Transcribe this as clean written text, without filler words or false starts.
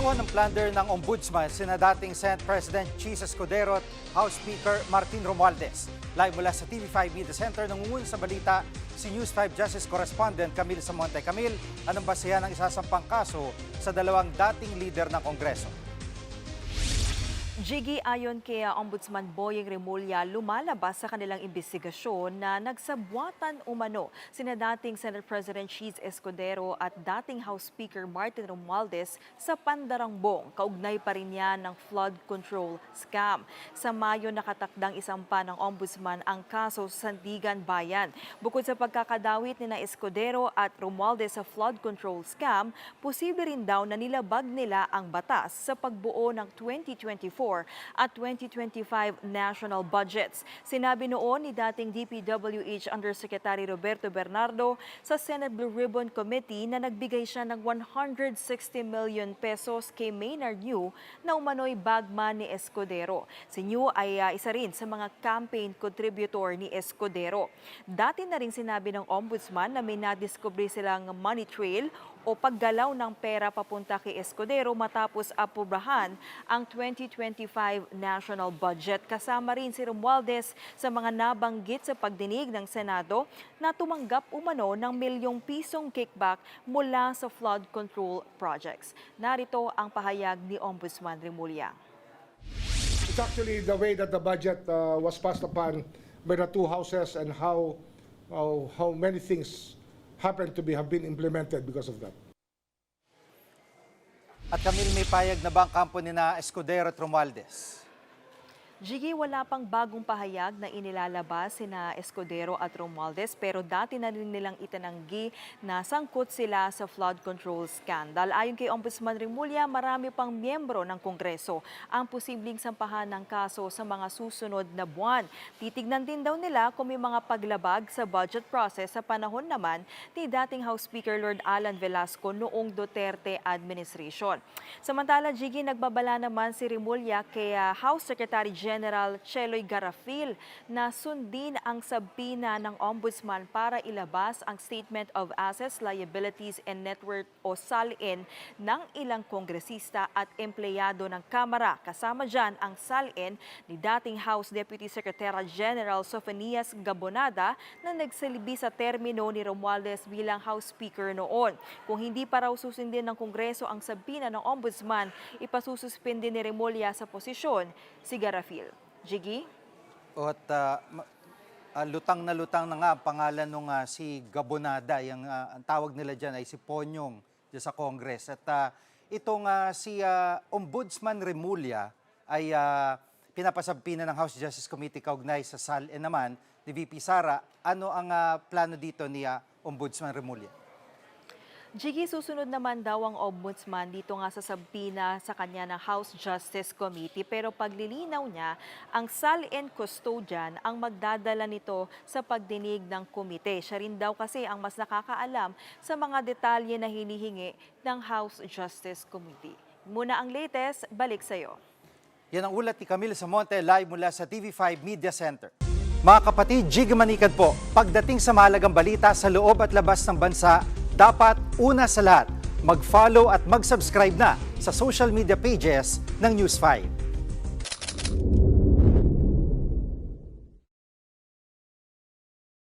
Kinasuhan ng plunder ng Ombudsman sina dating Senate President Chis Escudero at House Speaker Martin Romualdez. Live mula sa TV5 Media Center, nangunguna sa balita si News 5 Justice Correspondent Camille Samonte. Camille, anong basehan ng isasampang kaso sa dalawang dating leader ng Kongreso? Jiggy, ayon kay Ombudsman Boyeng Remulla, lumalabas sa kanilang investigasyon na nagsabwatan umano sina dating Senate President Chis Escudero at dating House Speaker Martin Romualdez sa Pandarangbong. Kaugnay pa rin yan ng flood control scam. Sa Mayo, nakatakdang isampa ng Ombudsman ang kaso sa Sandigan Bayan. Bukod sa pagkakadawit ni Escudero at Romualdez sa flood control scam, posible rin daw na nilabag nila ang batas sa pagbuo ng 2024 at 2025 national budgets. Sinabi noon ni dating DPWH Undersecretary Roberto Bernardo sa Senate Blue Ribbon Committee na nagbigay siya ng 160 million pesos kay Maynard New na umano'y bagman ni Escudero. Si New ay isa rin sa mga campaign contributor ni Escudero. Dati na rin sinabi ng Ombudsman na may nadiskubre silang money trail o paggalaw ng pera papunta kay Escudero matapos aprobahan ang 2025 national budget. Kasama rin si Romualdez sa mga nabanggit sa pagdinig ng Senado na tumanggap umano ng milyong pisong kickback mula sa flood control projects. Narito ang pahayag ni Ombudsman Remulla. It's actually the way that the budget was passed upon by the two houses and how many things have been implemented because of that. At Camille, may payag na ba ang kampo ni na Escudero at Romualdez? Jiggy, wala pang bagong pahayag na inilalabas sina Escudero at Romualdez pero dati na rin nilang itinanggi na sangkot sila sa flood control scandal. Ayon kay Ombudsman Remulla, marami pang miyembro ng Kongreso ang posibleng sampahan ng kaso sa mga susunod na buwan. Titignan din daw nila kung may mga paglabag sa budget process sa panahon naman ni dating House Speaker Lord Alan Velasco noong Duterte administration. Samantala, Jiggy, nagbabala naman si Remulla kay House Secretary General Cheloy Garafil na sundin ang sabina ng Ombudsman para ilabas ang Statement of Assets, Liabilities and Net Worth o SALN ng ilang kongresista at empleyado ng Kamara. Kasama dyan ang SALN ni dating House Deputy Secretary General Sofonias Gabonada na nagsilbi sa termino ni Romualdez bilang House Speaker noon. Kung hindi pa raw susundin ng Kongreso ang sabina ng Ombudsman, ipasususpindi ni Remulla sa posisyon si Garafil. Jiggy? At lutang na nga ang pangalan nung si Gabonada. Ang tawag nila dyan ay si Ponyong dyan sa Congress. At itong si Ombudsman Remulla ay pinapasabpina ng House Justice Committee kaugnay sa SALN naman ni VP Sara. Ano ang plano dito ni Ombudsman Remulla? Jiggy, susunod naman daw ang Ombudsman dito nga sa sabina sa kanya ng House Justice Committee. Pero paglilinaw niya, ang SALN custodian ang magdadala nito sa pagdinig ng komite. Siya rin daw kasi ang mas nakakaalam sa mga detalye na hinihingi ng House Justice Committee. Muna ang latest, balik sa iyo. Yan ang ulat ni Camille Samonte live mula sa TV5 Media Center. Mga kapatid, Jiggy Manikad po, pagdating sa mahalagang balita sa loob at labas ng bansa, dapat una sa lahat, mag-follow at mag-subscribe na sa social media pages ng News 5.